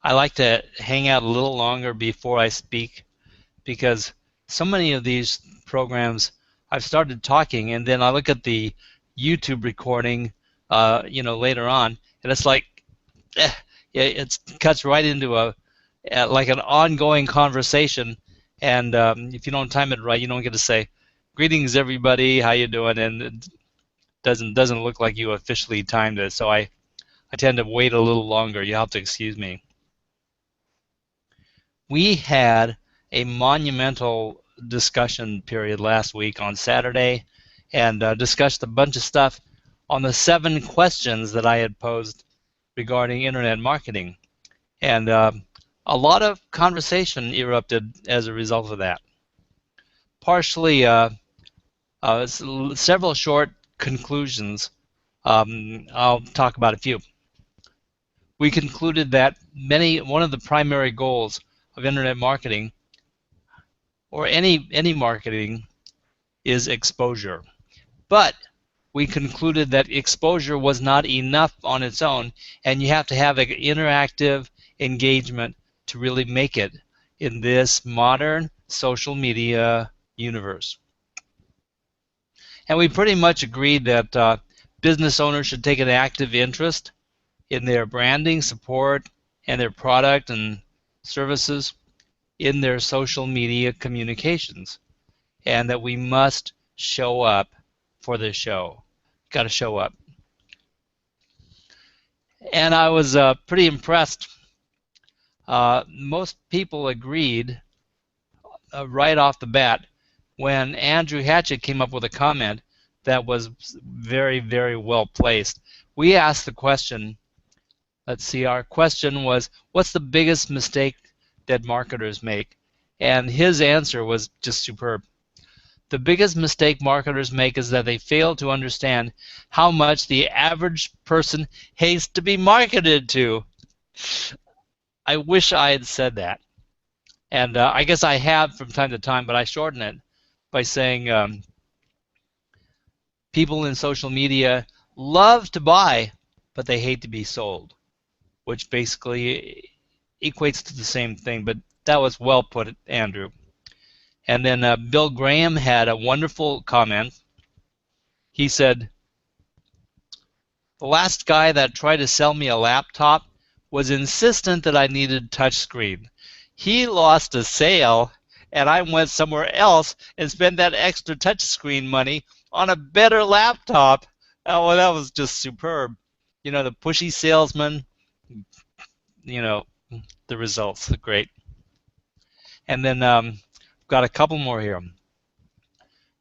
I like to hang out a little longer before I speak because so many of these programs I've started talking and then I look at the YouTube recording, later on, and it's like eh, it cuts right into like an ongoing conversation, and if you don't time it right, you don't get to say, "Greetings, everybody. How you doing?" And it doesn't look like you officially timed it. So I tend to wait a little longer. You have to excuse me. We had a monumental discussion period last week on Saturday, and discussed a bunch of stuff on the 7 questions that I had posed regarding internet marketing. And a lot of conversation erupted as a result of that. Partially, several short conclusions. I'll talk about a few. We concluded that one of the primary goals of internet marketing, or any marketing, is exposure. But we concluded that exposure was not enough on its own, and you have to have an interactive engagement to really make it in this modern social media universe. And we pretty much agreed that business owners should take an active interest in their branding, support, and their product and services in their social media communications, and that we must show up for the show. Got to show up. And I was pretty impressed. Most people agreed right off the bat when Andrew Hatchett came up with a comment that was very, very well placed. We asked the question, let's see, our question was, what's the biggest mistake that marketers make? And his answer was just superb. The biggest mistake marketers make is that they fail to understand how much the average person hates to be marketed to. I wish I had said that. And I guess I have from time to time, but I shorten it by saying people in social media love to buy, but they hate to be sold, which basically equates to the same thing. But that was well put, Andrew. And then Bill Graham had a wonderful comment. He said, the last guy that tried to sell me a laptop was insistent that I needed touchscreen. He lost a sale, and I went somewhere else and spent that extra touchscreen money on a better laptop. Oh, well, that was just superb. You know, the pushy salesman, you know, the results are great. And then got a couple more here.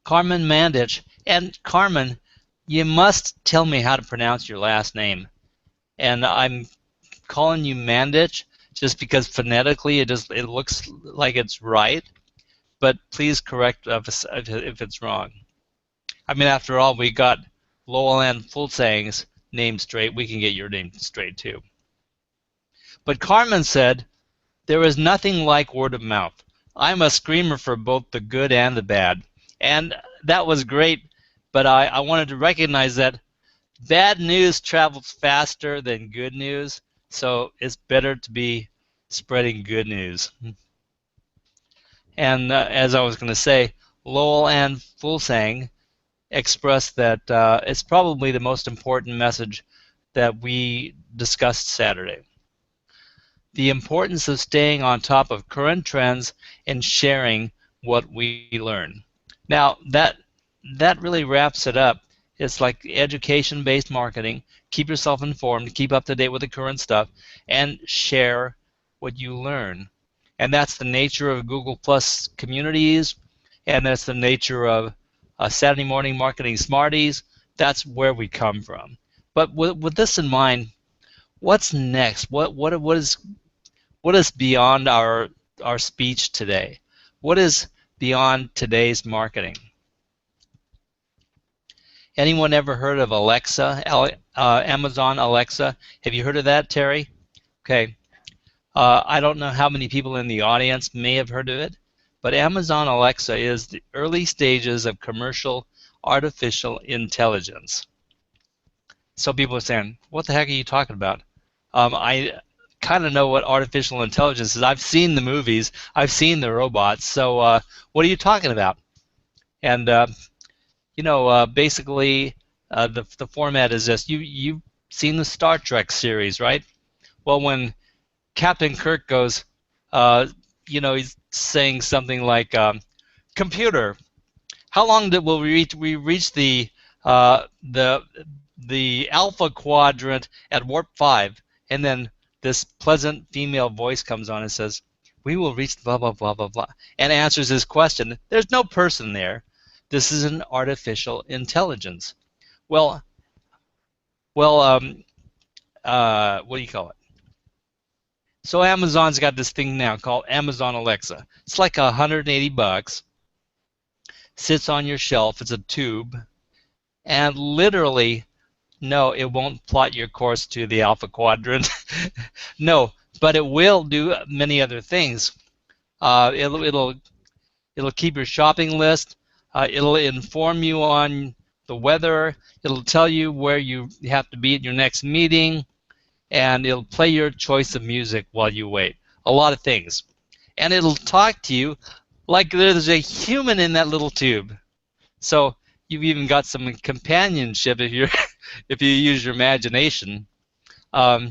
Carmen Mandich. And Carmen, you must tell me how to pronounce your last name. And I'm calling you Mandich just because phonetically it looks like it's right. But please correct if it's wrong. I mean, after all, we got Lowell Ann Fulsang's name straight. We can get your name straight too. But Carmen said, there is nothing like word of mouth. I'm a screamer for both the good and the bad. And that was great, but I wanted to recognize that bad news travels faster than good news, so it's better to be spreading good news. And as I was going to say, Lowell Ann Fulsang expressed that it's probably the most important message that we discussed Saturday. The importance of staying on top of current trends and sharing what we learn. Now, that really wraps it up. It's like education-based marketing. Keep yourself informed, keep up to date with the current stuff, and share what you learn. And that's the nature of Google Plus communities, and that's the nature of Saturday morning Marketing Smarties. That's where we come from. But with this in mind, what's next? What is beyond our speech today? What is beyond today's marketing? Anyone ever heard of Alexa, Amazon Alexa? Have you heard of that, Terry? Okay. I don't know how many people in the audience may have heard of it, but Amazon Alexa is the early stages of commercial artificial intelligence. So people are saying, what the heck are you talking about? kind of know what artificial intelligence is. I've seen the movies. I've seen the robots. So what are you talking about? And basically, the format is this. You've seen the Star Trek series, right? Well, when Captain Kirk goes, uh, he's saying something like, "Computer, how long will we reach uh, the the Alpha Quadrant at warp 5?" And then this pleasant female voice comes on and says, "We will reach blah blah blah blah blah," and answers his question. There's no person there. This is an artificial intelligence. Well, what do you call it? So Amazon's got this thing now called Amazon Alexa. It's like $180. Sits on your shelf. It's a tube, and literally, no, it won't plot your course to the Alpha Quadrant. No, but it will do many other things. It'll keep your shopping list. It'll inform you on the weather. It'll tell you where you have to be at your next meeting, and it'll play your choice of music while you wait. A lot of things. And it'll talk to you like there's a human in that little tube. So you've even got some companionship if you if you use your imagination. But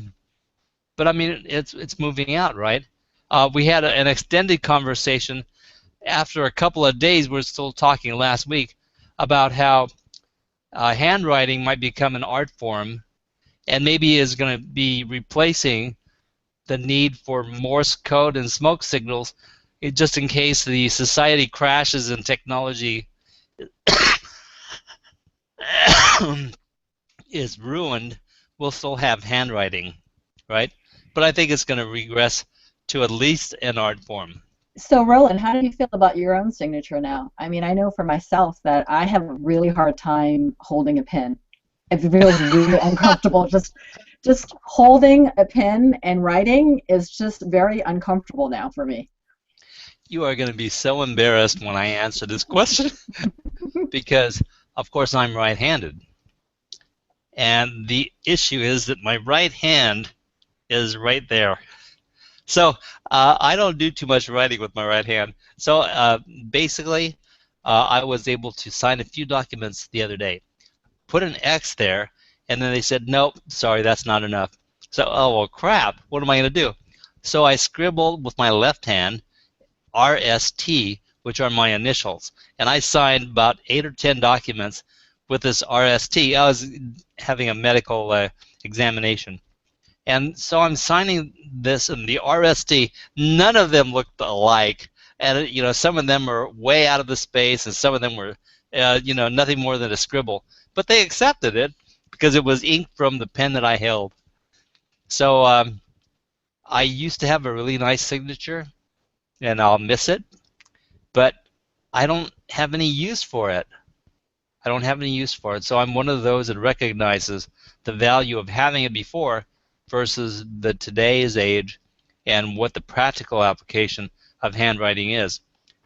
I mean, it's moving out, right? We had an extended conversation after a couple of days. We're still talking last week about how handwriting might become an art form, and maybe is going to be replacing the need for Morse code and smoke signals, just in case the society crashes and technology is ruined. We'll still have handwriting, right? But I think it's going to regress to at least an art form. So, Roland, how do you feel about your own signature now? I mean, I know for myself that I have a really hard time holding a pen. It feels really uncomfortable. Just holding a pen and writing is just very uncomfortable now for me. You are going to be so embarrassed when I answer this question because, of course, I'm right-handed. And the issue is that my right hand is right there. So I don't do too much writing with my right hand. So basically, I was able to sign a few documents the other day, put an X there, and then they said, nope, sorry, that's not enough. So, oh, well, crap, what am I going to do? So I scribbled with my left hand RST, which are my initials, and I signed about 8 or 10 documents with this RST. I was having a medical examination. And so I'm signing this, and the RST, none of them looked alike. And, some of them were way out of the space, and some of them were, nothing more than a scribble. But they accepted it because it was ink from the pen that I held. So I used to have a really nice signature, and I'll miss it. But I don't have any use for it. I don't have any use for it. So I'm one of those that recognizes the value of having it before versus the today's age and what the practical application of handwriting is.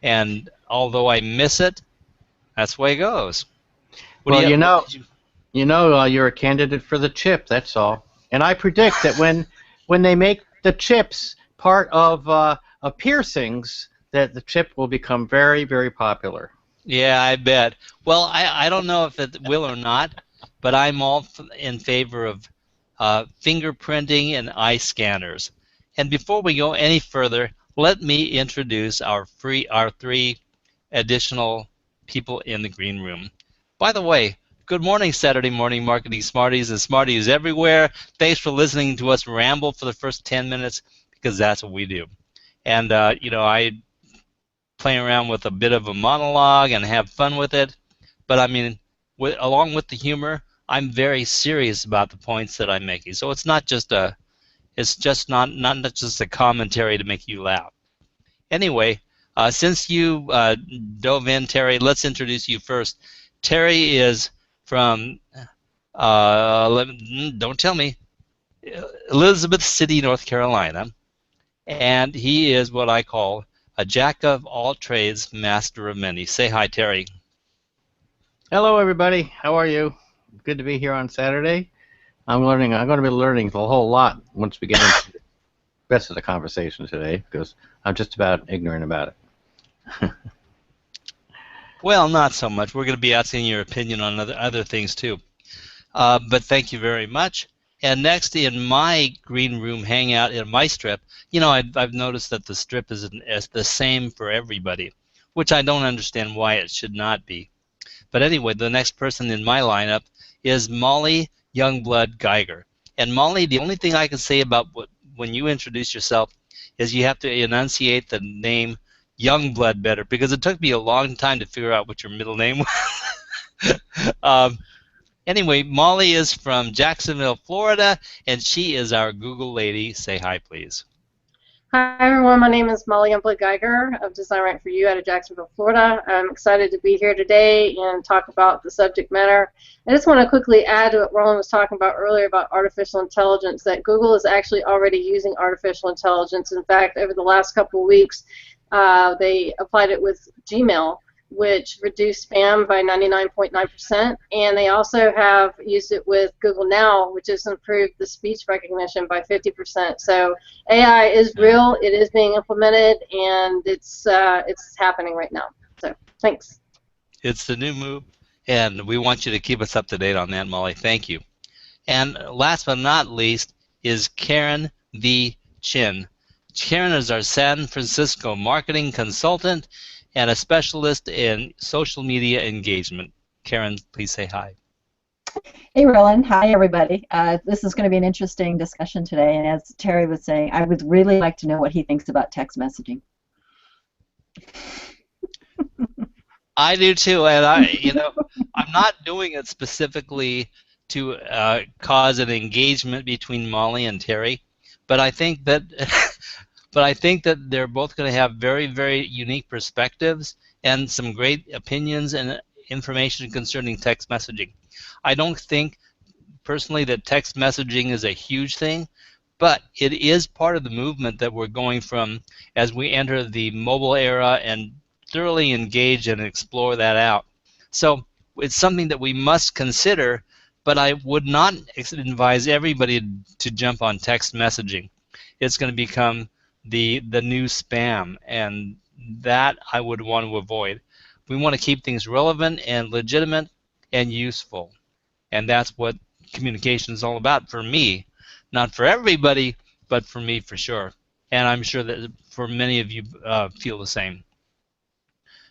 And although I miss it, that's the way it goes. Well, you're a candidate for the chip, that's all. And I predict that when they make the chips part of piercings, that the chip will become very, very popular. Yeah, I bet. Well, I don't know if it will or not, but I'm all in favor of fingerprinting and eye scanners. And before we go any further, let me introduce our 3 additional people in the green room. By the way, good morning, Saturday morning Marketing Smarties and Smarties everywhere. Thanks for listening to us ramble for the first 10 minutes, because that's what we do. And, I play around with a bit of a monologue and have fun with it. But, I mean, along with the humor, I'm very serious about the points that I'm making. So it's not just not just a commentary to make you laugh. Anyway, since you dove in, Terry, let's introduce you first. Terry is from, don't tell me, Elizabeth City, North Carolina, and he is what I call a jack of all trades, master of many. Say hi, Terry. Hello, everybody. How are you? Good to be here on Saturday. I'm going to be learning a whole lot once we get into it. rest of the conversation today because I'm just about ignorant about it. Well, not so much. We're going to be asking your opinion on other things too. But thank you very much. And next in my green room hangout in my strip, I've noticed that the strip is the same for everybody, which I don't understand why it should not be. But anyway, the next person in my lineup is Molly Youngblood Geiger. And Molly, the only thing I can say about when you introduce yourself is you have to enunciate the name Youngblood better, because it took me a long time to figure out what your middle name was. Anyway, Molly is from Jacksonville, Florida, and she is our Google lady. Say hi, please. Hi, everyone. My name is Molly Youngblood Geiger of Design Right For You out of Jacksonville, Florida. I'm excited to be here today and talk about the subject matter. I just want to quickly add to what Roland was talking about earlier about artificial intelligence, that Google is actually already using artificial intelligence. In fact, over the last couple of weeks, they applied it with Gmail, which reduced spam by 99.9%, and they also have used it with Google Now, which has improved the speech recognition by 50%. So AI is real, it is being implemented, and it's happening right now. So thanks. It's the new move, and we want you to keep us up to date on that, Molly. Thank you. And last but not least is Karen V. Chin. Karen is our San Francisco marketing consultant and a specialist in social media engagement. Karen, please say hi. Hey, Roland. Hi, everybody. This is going to be an interesting discussion today, and as Terry was saying, I would really like to know what he thinks about text messaging. I do too, and I'm not doing it specifically to cause an engagement between Molly and Terry, but I think that they're both going to have very, very unique perspectives and some great opinions and information concerning text messaging. I don't think personally that text messaging is a huge thing, but it is part of the movement that we're going from as we enter the mobile era and thoroughly engage and explore that out. So it's something that we must consider, but I would not advise everybody to jump on text messaging. It's going to become the new spam, and that I would want to avoid. We want to keep things relevant and legitimate and useful, and that's what communication is all about for me. Not for everybody, but for me for sure, and I'm sure that for many of you feel the same.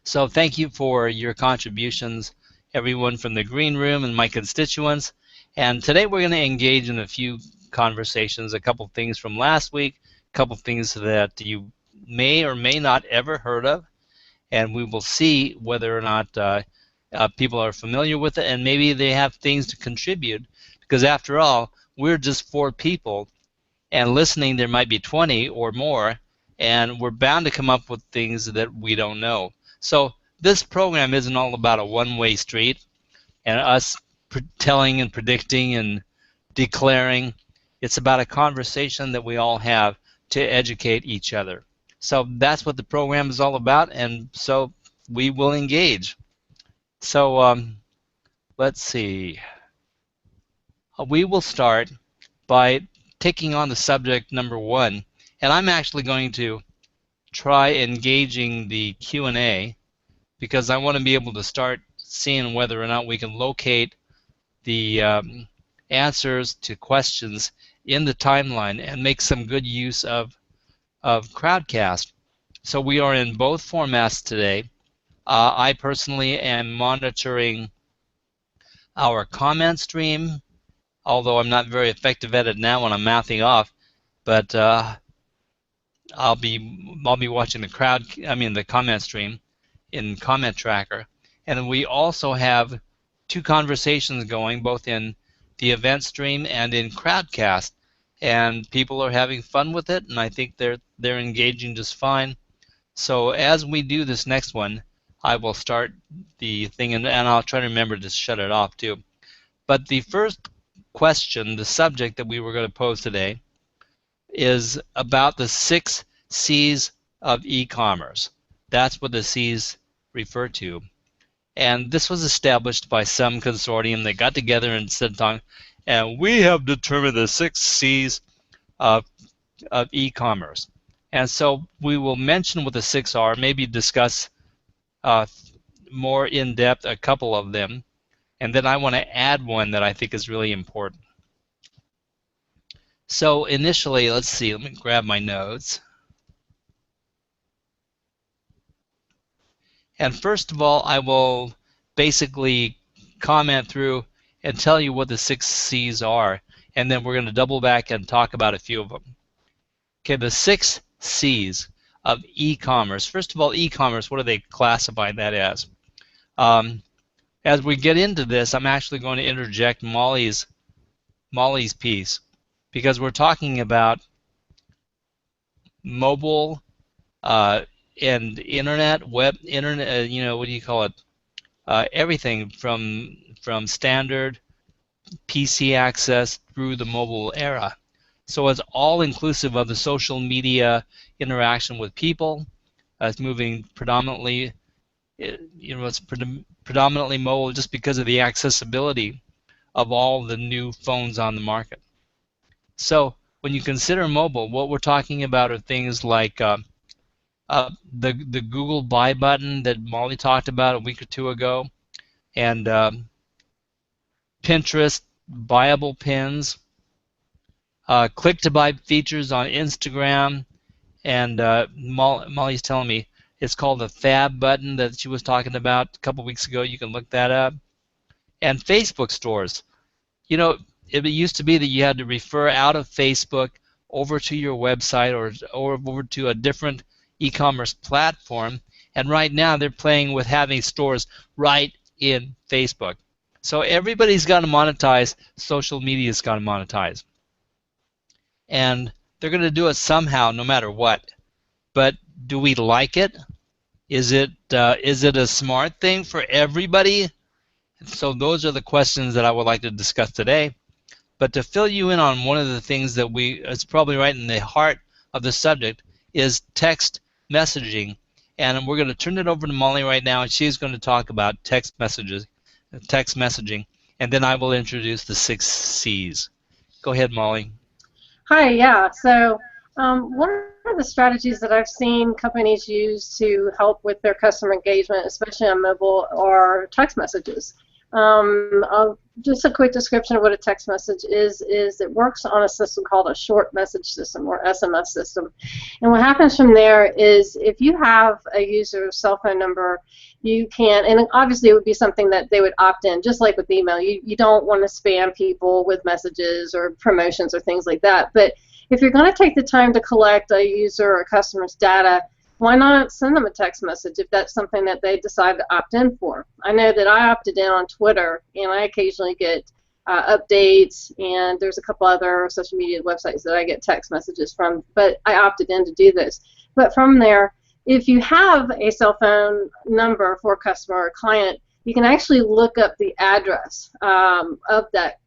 So thank you for your contributions, everyone from the green room and my constituents. And today we're going to engage in a few conversations, a couple things from last week, a couple things that you may or may not ever heard of, and we will see whether or not people are familiar with it, and maybe they have things to contribute, because after all, we're just 4 people, and listening there might be 20 or more, and we're bound to come up with things that we don't know. So this program isn't all about a one-way street and us telling and predicting and declaring. It's about a conversation that we all have to educate each other. So that's what the program is all about, and so we will engage. So let's see. We will start by taking on the subject number 1, and I'm actually going to try engaging the Q&A because I want to be able to start seeing whether or not we can locate the answers to questions in the timeline and make some good use of Crowdcast. So we are in both formats today. I personally am monitoring our comment stream, although I'm not very effective at it now when I'm mouthing off, but I'll be watching the comment stream in Comment Tracker. And we also have 2 conversations going, both in the event stream and in Crowdcast, and people are having fun with it, and I think they're engaging just fine. So as we do this next one, I will start the thing, and I'll try to remember to shut it off too. But the first question, the subject that we were going to pose today, is about the 6 C's of e-commerce. That's what the C's refer to. And this was established by some consortium that got together and said, and we have determined the 6 C's of of e-commerce. And so we will mention what the 6 are, maybe discuss more in depth a couple of them, and then I want to add one that I think is really important. So initially, let's see, let me grab my notes. And first of all, I will basically comment through and tell you what the 6 C's are, and then we're going to double back and talk about a few of them. Okay, the 6 C's of e-commerce. First of all, e-commerce, what do they classify that as? As we get into this, I'm actually going to interject Molly's piece, because we're talking about mobile and internet, internet, what do you call it? Everything from standard PC access through the mobile era. So it's all inclusive of the social media interaction with people. It's moving predominantly, it's predominantly mobile just because of the accessibility of all the new phones on the market. So when you consider mobile, what we're talking about are things like the Google Buy button that Molly talked about a week or two ago, and Pinterest buyable pins, click-to-buy features on Instagram, and Molly's telling me it's called the Fab button that she was talking about a couple weeks ago. You can look that up. And Facebook stores. It used to be that you had to refer out of Facebook over to your website or over to a different e-commerce platform, and right now they're playing with having stores right in Facebook. So everybody's got to monetize. Social media's got to monetize, and they're going to do it somehow, no matter what. But do we like it? Is it a smart thing for everybody? So those are the questions that I would like to discuss today. But to fill you in on one of the things that it's probably right in the heart of the subject, is text messaging. And we're going to turn it over to Molly right now, and she's going to talk about text messaging, and then I will introduce the 6 C's. Go ahead, Molly. Hi, yeah. So one of the strategies that I've seen companies use to help with their customer engagement, especially on mobile, are text messages. Just a quick description of what a text message is it works on a system called a short message system, or SMS system. And what happens from there is if you have a user's cell phone number, you can, and obviously it would be something that they would opt in, just like with email. You don't want to spam people with messages or promotions or things like that. But if you're going to take the time to collect a user or customer's data, why not send them a text message if that's something that they decide to opt in for? I know that I opted in on Twitter, and I occasionally get updates, and there's a couple other social media websites that I get text messages from, but I opted in to do this. But from there, if you have a cell phone number for a customer or client, you can actually look up the address of that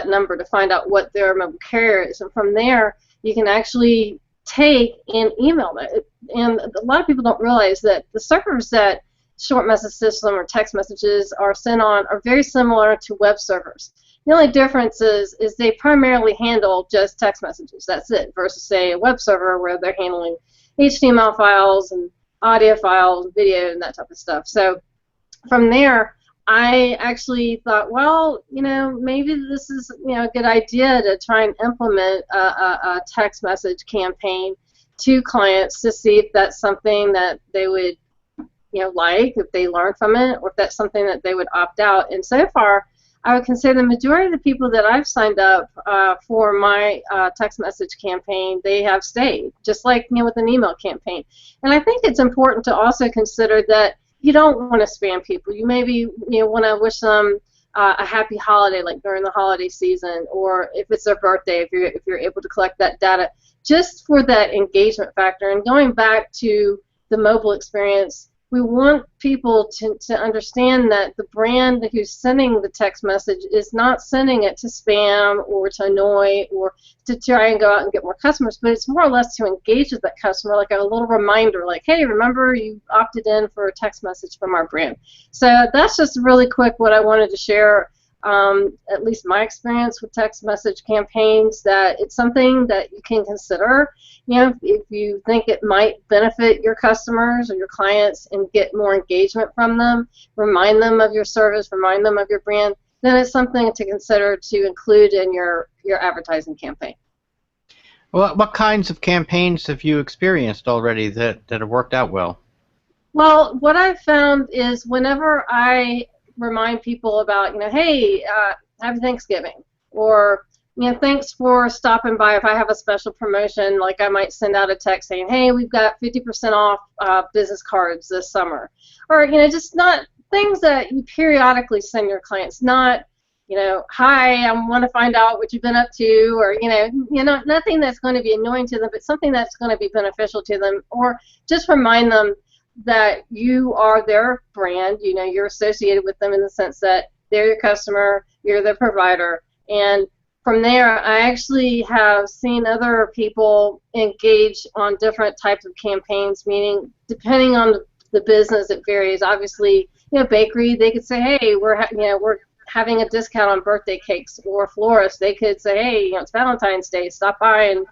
number to find out what their mobile carrier is, and from there you can actually take and email it. And a lot of people don't realize that the servers that short message system or text messages are sent on are very similar to web servers. The only difference is they primarily handle just text messages. That's it, versus say a web server where they're handling HTML files and audio files, video, and that type of stuff. So from there, I actually thought, well, maybe this is a good idea to try and implement a text message campaign to clients to see if that's something that they would like, if they learn from it, or if that's something that they would opt out. And so far, I would consider the majority of the people that I've signed up for my text message campaign, they have stayed, just like with an email campaign. And I think it's important to also consider that you don't want to spam people. You maybe want to wish them a happy holiday, like during the holiday season, or if it's their birthday, if you're able to collect that data, just for that engagement factor. And going back to the mobile experience, we want people to understand that the brand who's sending the text message is not sending it to spam or to annoy or to try and go out and get more customers, but it's more or less to engage with that customer, like a little reminder, like, hey, remember you opted in for a text message from our brand. So that's just really quick what I wanted to share at least my experience with text message campaigns, that it's something that you can consider. You know, if you think it might benefit your customers or your clients and get more engagement from them, remind them of your service, remind them of your brand, then it's something to consider to include in your advertising campaign. Well, what kinds of campaigns have you experienced already that have worked out well? Well, what I've found is whenever I remind people about, hey, happy Thanksgiving, or, thanks for stopping by. If I have a special promotion, like I might send out a text saying, hey, we've got 50% off business cards this summer, or, just not things that you periodically send your clients, not, hi, I want to find out what you've been up to, or, nothing that's going to be annoying to them, but something that's going to be beneficial to them, or just remind them that you are their brand, you're associated with them in the sense that they're your customer, you're their provider. And from there, I actually have seen other people engage on different types of campaigns, meaning depending on the business, it varies. Obviously, bakery, they could say, hey, we're having a discount on birthday cakes, or florists, they could say, hey, it's Valentine's Day, stop by, and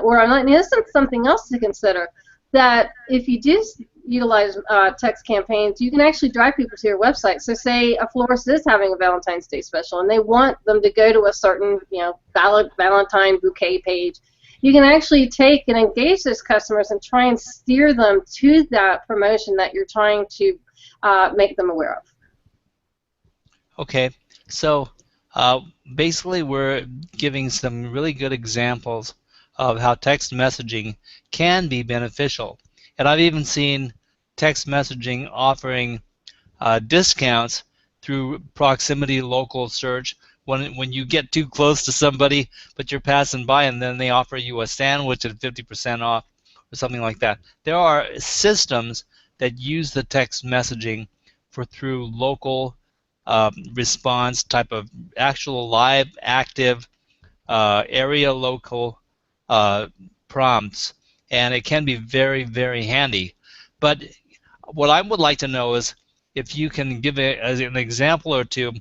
or I'm like, this is something else to consider. That if you do utilize text campaigns, you can actually drive people to your website. So say a florist is having a Valentine's Day special and they want them to go to a certain, Valentine bouquet page. You can actually take and engage those customers and try and steer them to that promotion that you're trying to make them aware of. Okay, so basically we're giving some really good examples of how text messaging can be beneficial. And I've even seen text messaging offering discounts through proximity local search when you get too close to somebody but you're passing by and then they offer you a sandwich at 50% off or something like that. There are systems that use the text messaging through local response type of actual live active area local prompts, and it can be very, very handy. But what I would like to know is if you can give an example or two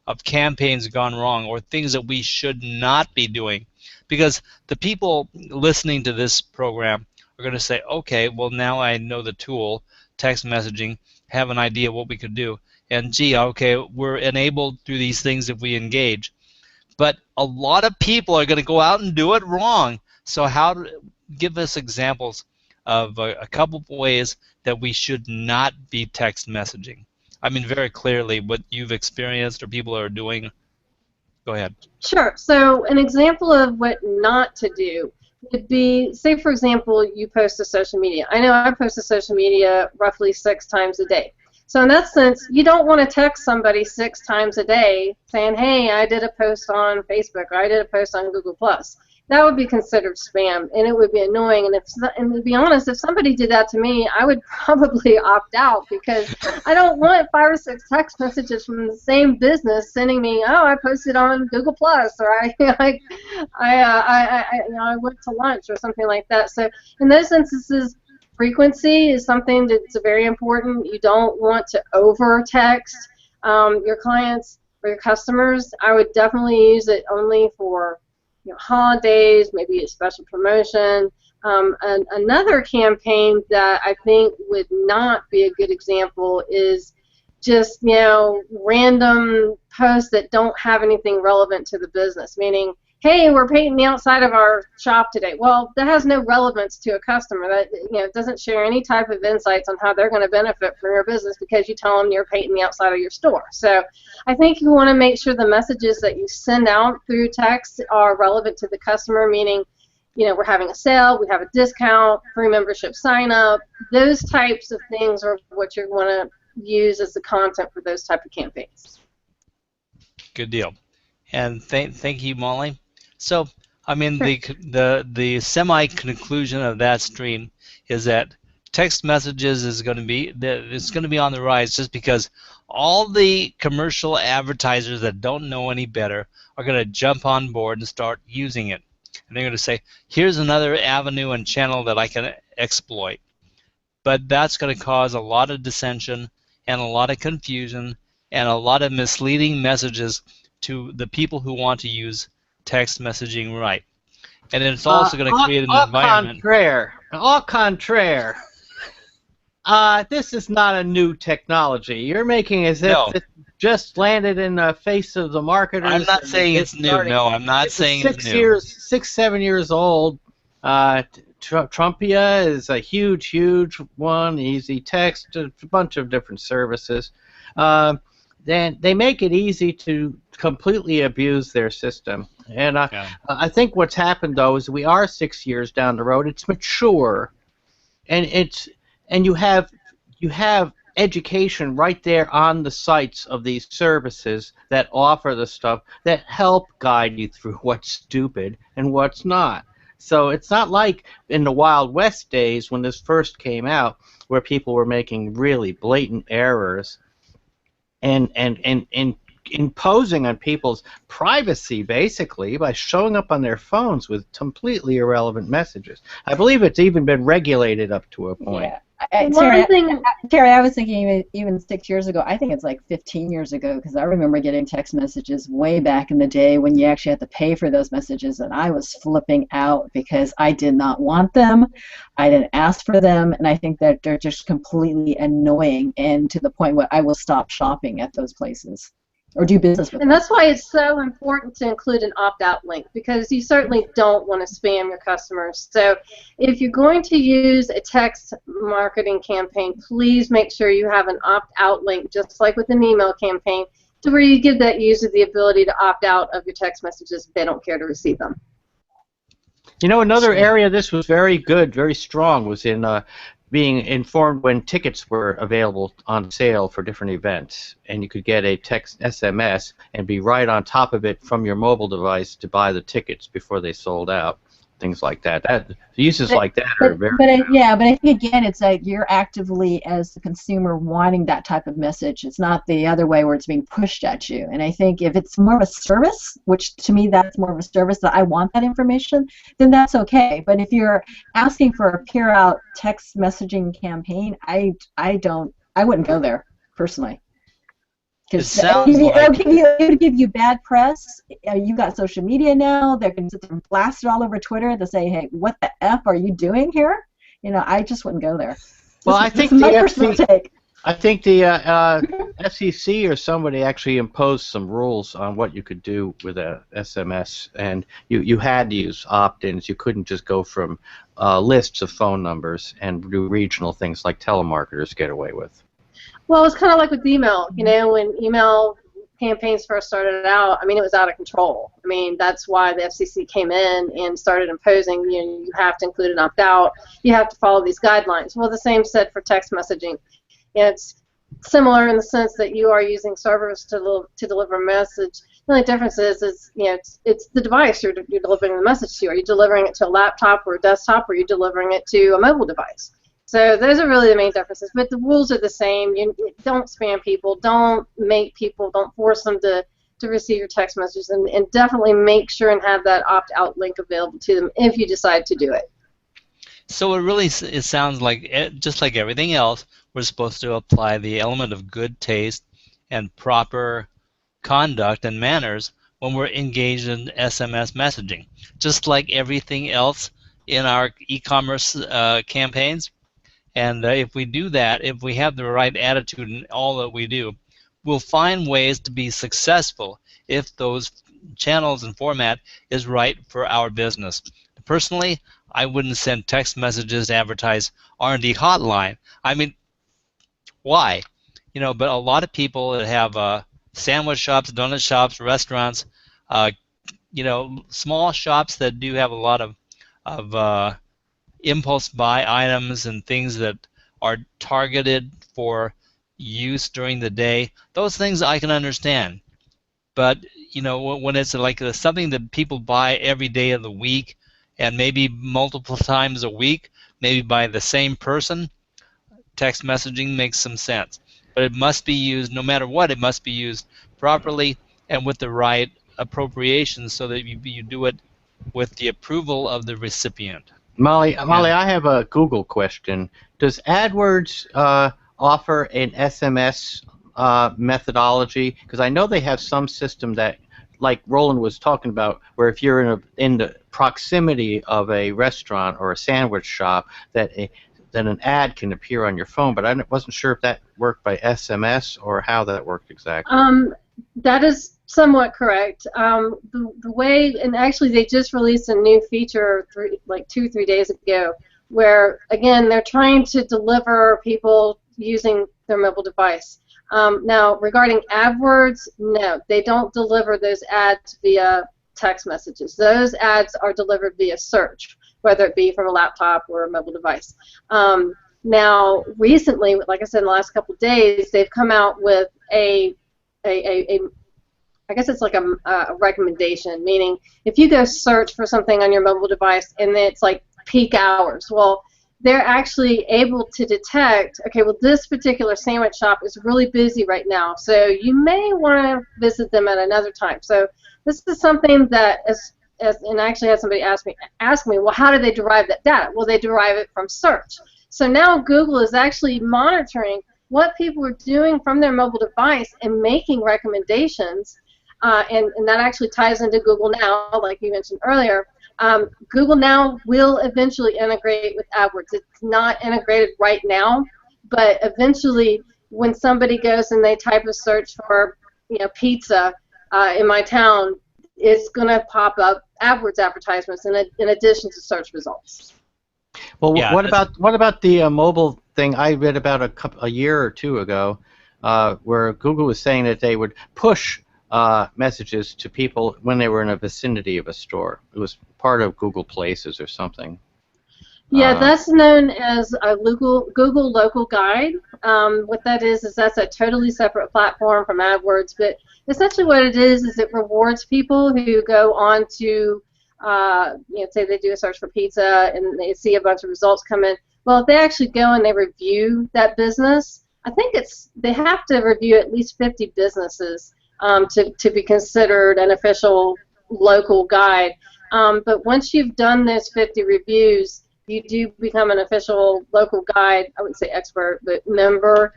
of campaigns gone wrong or things that we should not be doing, because the people listening to this program are going to say, okay, well now I know the tool, text messaging, have an idea what we could do, and gee, okay, we're enabled through these things if we engage. But a lot of people are going to go out and do it wrong. So give us examples of a couple of ways that we should not be text messaging. I mean, very clearly what you've experienced or people are doing. Go ahead. Sure. So an example of what not to do would be, say for example, you post to social media. I know I post to social media roughly 6 times a day. So in that sense, you don't want to text somebody 6 times a day saying, hey, I did a post on Facebook or I did a post on Google+. That would be considered spam, and it would be annoying. And to be honest, if somebody did that to me, I would probably opt out, because I don't want 5 or 6 text messages from the same business sending me, oh, I posted on Google+, or I went to lunch or something like that. So in those instances, frequency is something that's very important. You don't want to over text your clients or your customers. I would definitely use it only for holidays, maybe a special promotion. And another campaign that I think would not be a good example is just random posts that don't have anything relevant to the business, meaning, hey, we're painting the outside of our shop today. Well, that has no relevance to a customer. That it doesn't share any type of insights on how they're going to benefit from your business because you tell them you're painting the outside of your store. So I think you want to make sure the messages that you send out through text are relevant to the customer, meaning we're having a sale, we have a discount, free membership sign up. Those types of things are what you're going to use as the content for those type of campaigns. Good deal. And thank you, Molly. So, I mean, the semi-conclusion of that stream is that text messages is going to be on the rise, just because all the commercial advertisers that don't know any better are going to jump on board and start using it. And they're going to say, here's another avenue and channel that I can exploit. But that's going to cause a lot of dissension and a lot of confusion and a lot of misleading messages to the people who want to use text messaging right. And then it's also going to create an environment. Au contraire. This is not a new technology. You're making as if it just landed in the face of the marketers. I'm not saying it's new. No, I'm not saying it's new. 7 years old. Trumpia is a huge one. Easy Text, a bunch of different services. Then they make it easy to completely abuse their system. And I think what's happened though is we are 6 years down the road. It's mature, and you have education right there on the sites of these services that offer the stuff that help guide you through what's stupid and what's not. So it's not like in the Wild West days when this first came out, where people were making really blatant errors and imposing on people's privacy, basically, by showing up on their phones with completely irrelevant messages. I believe it's even been regulated up to a point. Yeah. Terry, I was thinking even 6 years ago. I think it's like 15 years ago, because I remember getting text messages way back in the day when you actually had to pay for those messages, and I was flipping out because I did not want them. I didn't ask for them, and I think that they're just completely annoying, and to the point where I will stop shopping at those places or do business with them. And that's why it's so important to include an opt-out link, because you certainly don't want to spam your customers. So if you're going to use a text marketing campaign, please make sure you have an opt-out link, just like with an email campaign, to where you give that user the ability to opt out of your text messages if they don't care to receive them. You know, another area this was very good, very strong, was in being informed when tickets were available on sale for different events, and you could get a text SMS and be right on top of it from your mobile device to buy the tickets before they sold out. Things like that. Uses like that are very. But I think again, it's like you're actively, as the consumer, wanting that type of message. It's not the other way where it's being pushed at you. And I think if it's more of a service, which to me that's more of a service, that I want that information, then that's okay. But if you're asking for a peer out text messaging campaign, I wouldn't go there personally. Because it'll give you bad press. You got social media now. They're going to sit there and blast it all over Twitter to say, "Hey, what the f are you doing here?" You know, I just wouldn't go there. Well, I think the FCC or somebody actually imposed some rules on what you could do with a SMS, and you had to use opt-ins. You couldn't just go from lists of phone numbers and do regional things like telemarketers get away with. Well, it's kind of like with email. You know, when email campaigns first started out, I mean, it was out of control. I mean, that's why the FCC came in and started imposing, you know, you have to include an opt-out. You have to follow these guidelines. Well, the same said for text messaging. It's similar in the sense that you are using servers to deliver a message. The only difference is you know, it's the device you're delivering the message to. Are you delivering it to a laptop or a desktop, or are you delivering it to a mobile device? So those are really the main differences, but the rules are the same. You don't spam people, don't force them to receive your text messages, and definitely make sure and have that opt-out link available to them if you decide to do it. So it sounds like, just like everything else, we're supposed to apply the element of good taste and proper conduct and manners when we're engaged in SMS messaging. Just like everything else in our e-commerce campaigns. And if we do that, if we have the right attitude in all that we do, we'll find ways to be successful if those channels and format is right for our business. Personally, I wouldn't send text messages to advertise R&D hotline. I mean, why? You know, but a lot of people that have sandwich shops, donut shops, restaurants, you know, small shops that do have a lot of impulse buy items and things that are targeted for use during the day, those things I can understand. But you know, when it's like something that people buy every day of the week and maybe multiple times a week, maybe by the same person, text messaging makes some sense. But it must be used, no matter what, it must be used properly and with the right appropriation so that you do it with the approval of the recipient. Molly, I have a Google question. Does AdWords offer an SMS methodology? Because I know they have some system that like Roland was talking about, where if you're in the proximity of a restaurant or a sandwich shop, then an ad can appear on your phone. But I wasn't sure if that worked by SMS or how that worked exactly. That is somewhat correct. The way, and actually they just released a new feature like 2-3 days ago, where again they're trying to deliver people using their mobile device. Now regarding AdWords, no, they don't deliver those ads via text messages. Those ads are delivered via search, whether it be from a laptop or a mobile device. Now recently, like I said, in the last couple of days, they've come out with I guess it's like a recommendation, meaning if you go search for something on your mobile device and it's like peak hours, well, they're actually able to detect, okay, well, this particular sandwich shop is really busy right now, so you may want to visit them at another time. So this is something that, and I actually had somebody ask me, well, how do they derive that data? Well, they derive it from search. So now Google is actually monitoring what people are doing from their mobile device and making recommendations, and that actually ties into Google Now, like you mentioned earlier. Google Now will eventually integrate with AdWords. It's not integrated right now, but eventually when somebody goes and they type a search for, pizza in my town, it's going to pop up AdWords advertisements in addition to search results. Well, Yeah, what about the mobile thing I read about a year or two ago, where Google was saying that they would push messages to people when they were in a vicinity of a store. It was part of Google Places or something. Yeah, that's known as a Google Local Guide. What that is that's a totally separate platform from AdWords, but essentially what it is it rewards people who go on to, say they do a search for pizza and they see a bunch of results come in. Well, if they actually go and they review that business, I think they have to review at least 50 businesses to be considered an official local guide. But once you've done those 50 reviews, you do become an official local guide, I wouldn't say expert, but member.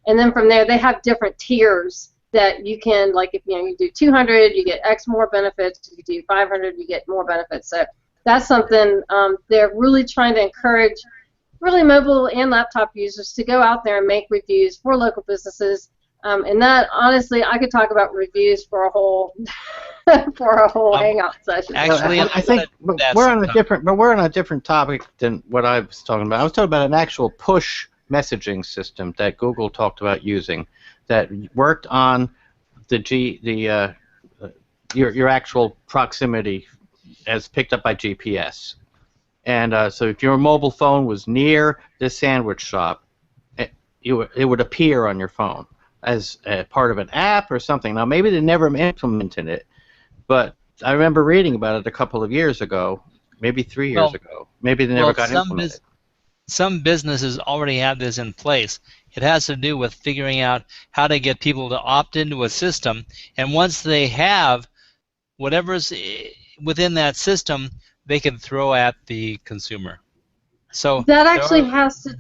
And then from there, they have different tiers that you can, like if you do 200, you get X more benefits. If you do 500, you get more benefits. So that's something they're really trying to encourage really mobile and laptop users to go out there and make reviews for local businesses. And that, honestly, I could talk about reviews for a whole hangout session. Actually, I think we're on a different topic than what I was talking about. I was talking about an actual push messaging system that Google talked about using that worked on your actual proximity as picked up by GPS. And so if your mobile phone was near this sandwich shop, it would appear on your phone as a part of an app or something. Now, maybe they never implemented it, but I remember reading about it a couple of years ago, maybe 3 years ago. Maybe they never got implemented. Some businesses already have this in place. It has to do with figuring out how to get people to opt into a system, and once they have whatever's within that system, they can throw at the consumer. So that actually has to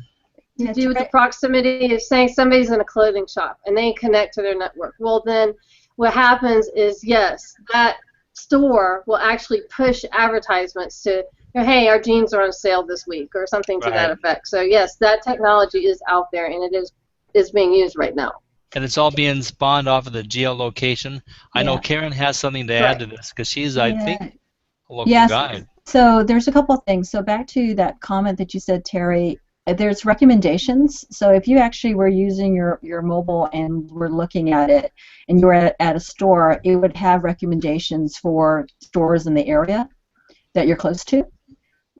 do with the proximity of saying somebody's in a clothing shop and they connect to their network. Well, then what happens is, yes, that store will actually push advertisements to, hey, our jeans are on sale this week or something to that effect. So, yes, that technology is out there and it is being used right now. And it's all being spawned off of the geolocation. I know Karen has something to add to this because she's, I think, a local guide. So there's a couple of things. So back to that comment that you said, Terry, there's recommendations. So if you actually were using your mobile and were looking at it and you were at a store, it would have recommendations for stores in the area that you're close to.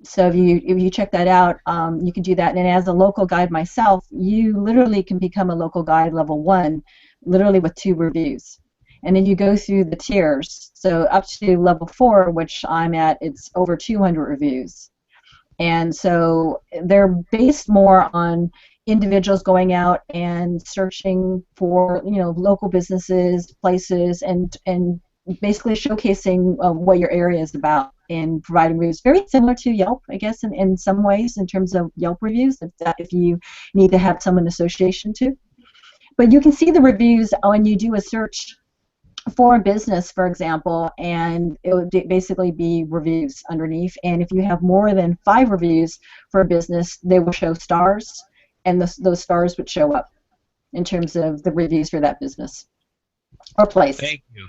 So if you check that out, you can do that. And as a local guide myself, you literally can become a local guide level 1, literally with 2 reviews. And then you go through the tiers. So up to level 4, which I'm at, it's over 200 reviews. And so they're based more on individuals going out and searching for, local businesses, places, and basically showcasing what your area is about and providing reviews. Very similar to Yelp, I guess, in some ways in terms of Yelp reviews, if you need to have someone association to. But you can see the reviews when you do a search for a business, for example, and it would basically be reviews underneath. And if you have more than 5 reviews for a business, they will show stars, and those stars would show up in terms of the reviews for that business or place. Thank you.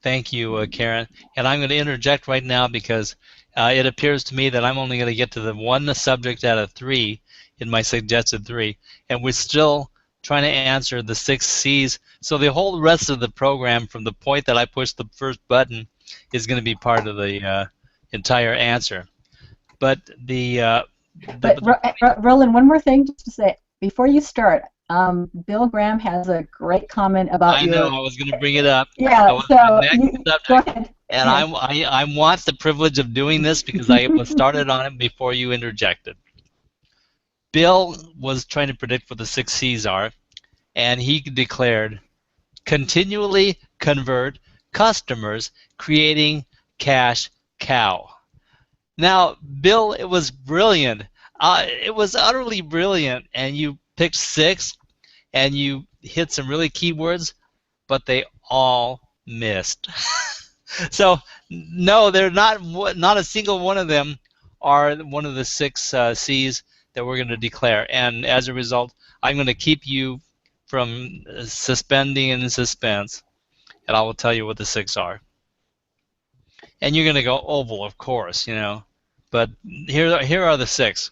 Thank you, Karen. And I'm going to interject right now because it appears to me that I'm only going to get to the one subject out of 3 in my suggested 3, and we're still trying to answer the 6 C's. So the whole rest of the program, from the point that I push the first button, is going to be part of the entire answer. But Roland, one more thing just to say before you start. Bill Graham has a great comment about I know, I was going to bring it up. Yeah, so go ahead. And I want the privilege of doing this because I was started on it before you interjected. Bill was trying to predict what the 6 C's are, and he declared, continually convert customers, creating cash cow. Now, Bill, it was brilliant. It was utterly brilliant, and you picked 6, and you hit some really key words, but they all missed. So, no, they're not a single one of them are one of the 6 C's that we're going to declare. And as a result, I'm going to keep you from suspending in suspense, and I will tell you what the 6 are. And you're going to go, oval, of course, you know. But here are the 6.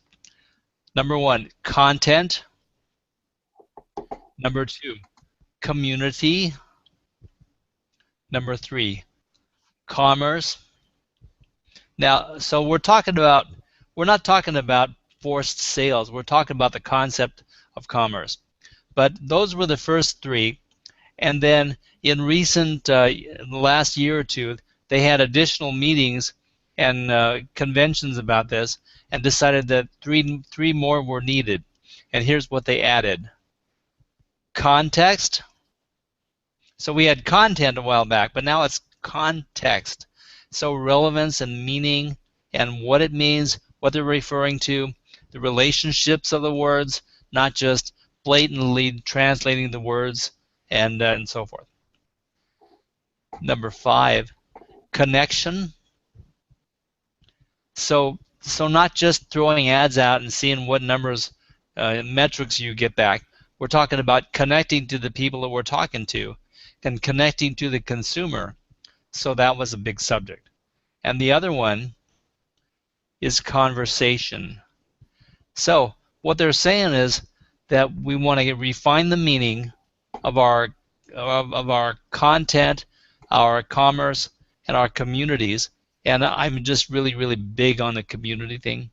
Number 1, content. Number 2, community. Number 3, commerce. Now, so we're not talking about forced sales. We're talking about the concept of commerce. But those were the first 3, and then in recent, in the last year or 2, they had additional meetings and conventions about this, and decided that three more were needed. And here's what they added: context. So we had content a while back, but now it's context. So relevance and meaning and what it means, what they're referring to, the relationships of the words, not just blatantly translating the words and so forth. Number 5, connection. So not just throwing ads out and seeing what numbers, metrics you get back. We're talking about connecting to the people that we're talking to and connecting to the consumer. So that was a big subject. And the other one is conversation. So what they're saying is that we want to refine the meaning of our content, our commerce, and our communities. And I'm just really, really big on the community thing.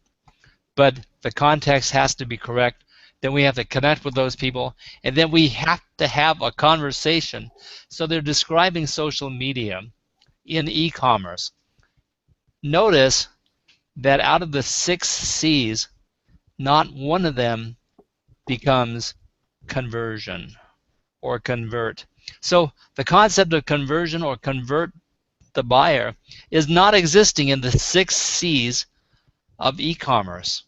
But the context has to be correct. Then we have to connect with those people, and then we have to have a conversation. So they're describing social media in e-commerce. Notice that out of the 6 C's, not one of them becomes conversion or convert. So the concept of conversion or convert the buyer is not existing in the 6 C's of e-commerce.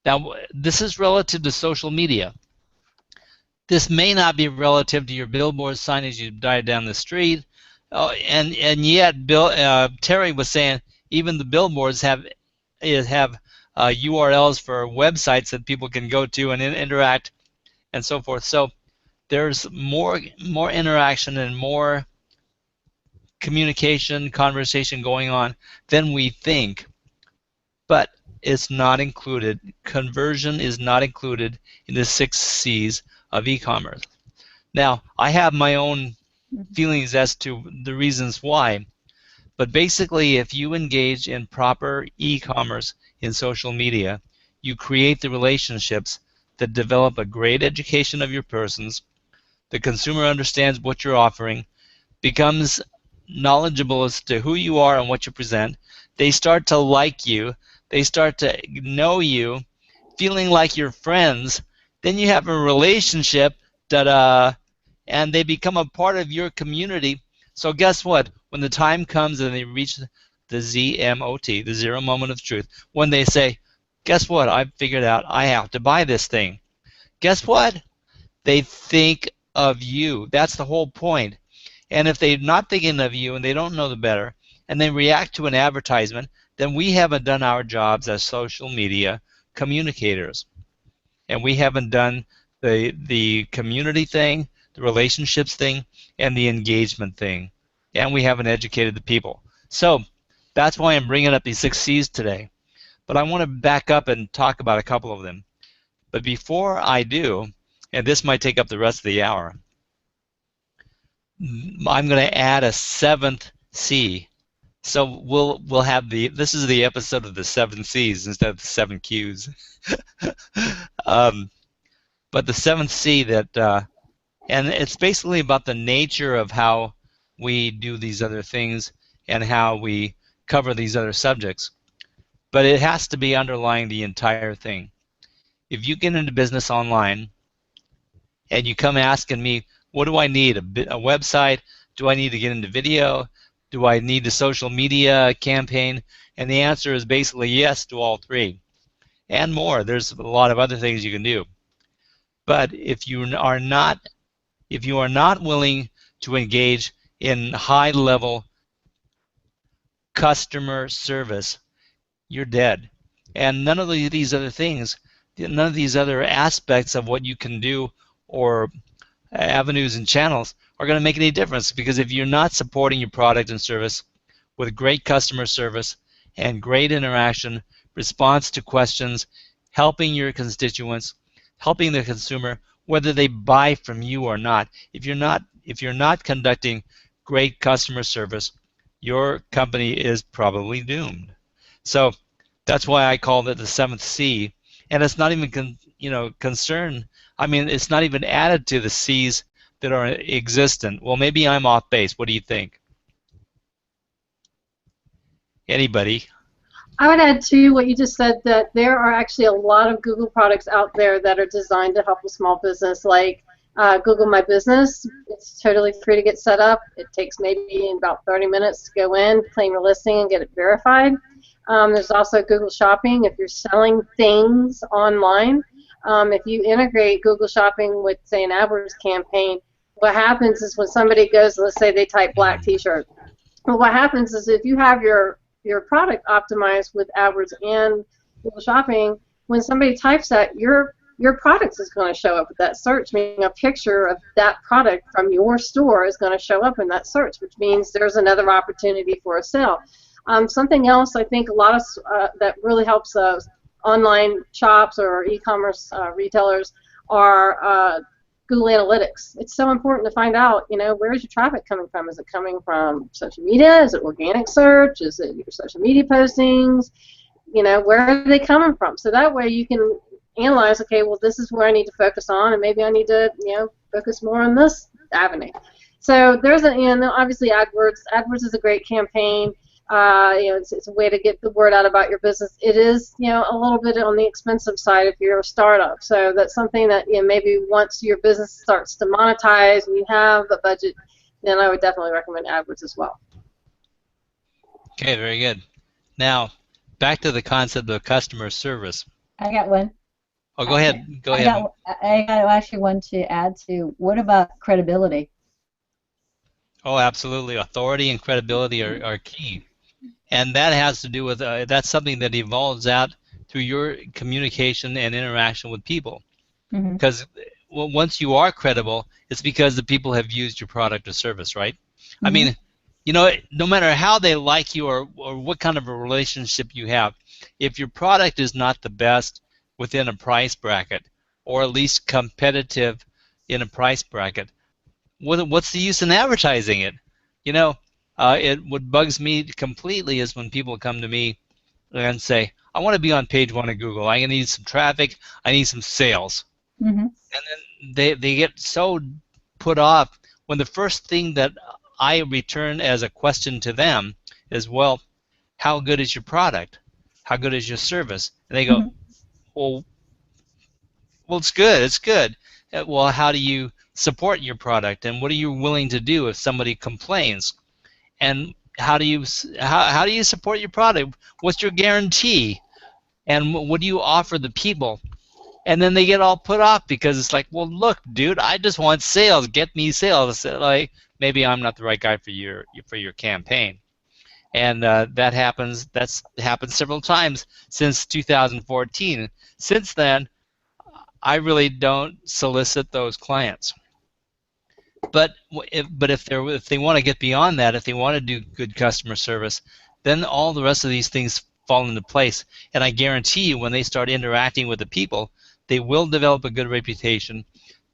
Now, this is relative to social media. This may not be relative to your billboard sign as you drive down the street, and yet Terry was saying even the billboards have URLs for websites that people can go to and interact and so forth. So there's more interaction and more communication, conversation going on than we think, but it's not included. Conversion is not included in the 6 C's of e-commerce. Now, I have my own feelings as to the reasons why, but basically if you engage in proper e-commerce in social media, you create the relationships that develop a great education of your persons. The consumer understands what you're offering, becomes knowledgeable as to who you are and what you present. They start to like you. They start to know you, feeling like you're friends. Then you have a relationship, and they become a part of your community. So guess what? When the time comes and they reach the ZMOT, the zero moment of truth, when they say, guess what? I've figured out I have to buy this thing. Guess what? They think of you. That's the whole point. And if they're not thinking of you and they don't know the better, and they react to an advertisement, then we haven't done our jobs as social media communicators. And we haven't done the community thing, the relationships thing, and the engagement thing. And we haven't educated the people. So that's why I'm bringing up these 6 C's today. But I want to back up and talk about a couple of them. But before I do, and this might take up the rest of the hour, I'm going to add a 7th C. So we'll have this is the episode of the 7 C's instead of the 7 Q's. But the 7th C and it's basically about the nature of how we do these other things and how we cover these other subjects. But it has to be underlying the entire thing. If you get into business online and you come asking me, what do I need? A website? Do I need to get into video? Do I need a social media campaign? And the answer is basically yes to all 3. And more. There's a lot of other things you can do. But if you are not willing to engage in high-level customer service, you're dead. And none of these other things, none of these other aspects of what you can do or avenues and channels are going to make any difference, because if you're not supporting your product and service with great customer service and great interaction, response to questions, helping your constituents, helping the consumer, whether they buy from you or not, if you're not conducting great customer service, your company is probably doomed. So that's why I called it the 7th C, and it's not even concern. I mean, it's not even added to the C's that are existent. Well, maybe I'm off base. What do you think? Anybody? I would add to what you just said, that there are actually a lot of Google products out there that are designed to help a small business, like Google My Business. It's totally free to get set up. It takes maybe about 30 minutes to go in, claim your listing, and get it verified. There's also Google Shopping if you're selling things online. If you integrate Google Shopping with, say, an AdWords campaign, what happens is when somebody goes, let's say they type black t-shirt, well, what happens is if you have your product optimized with AdWords and Google Shopping, when somebody types that, your product is going to show up with that search, meaning a picture of that product from your store is going to show up in that search, which means there's another opportunity for a sale. Something else I think a lot of that really helps online shops or e-commerce retailers are Google Analytics. It's so important to find out, where is your traffic coming from? Is it coming from social media? Is it organic search? Is it your social media postings? Where are they coming from? So that way you can analyze, okay, well, this is where I need to focus on, and maybe I need to, focus more on this avenue. So there's obviously AdWords. AdWords is a great campaign. It's a way to get the word out about your business. It is, a little bit on the expensive side if you're a startup. So that's something that, maybe once your business starts to monetize and you have a budget, then I would definitely recommend AdWords as well. Okay, very good. Now, back to the concept of customer service. I got one. Oh, go ahead. Go ahead. I got actually one to add to. What about credibility? Oh, absolutely. Authority and credibility are key. And that has to do with, that's something that evolves out through your communication and interaction with people. Because once you are credible, it's because the people have used your product or service, right? I mean, no matter how they like you or what kind of a relationship you have, if your product is not the best within a price bracket, or at least competitive in a price bracket, what's the use in advertising it? What bugs me completely is when people come to me and say, I want to be on page 1 of Google. I need some traffic. I need some sales. And then they get so put off when the first thing that I return as a question to them is, well, how good is your product? How good is your service? And they go, well, it's good. It's good. Well, how do you support your product, and what are you willing to do if somebody complains? And how do you support your product? What's your guarantee? And what do you offer the people? And then they get all put off because it's like, well, look, dude, I just want sales. Get me sales. Like, maybe I'm not the right guy for your campaign. And that's happened several times since 2014. Since then, I really don't solicit those clients. But if they want to get beyond that, if they want to do good customer service, then all the rest of these things fall into place. And I guarantee you, when they start interacting with the people, they will develop a good reputation.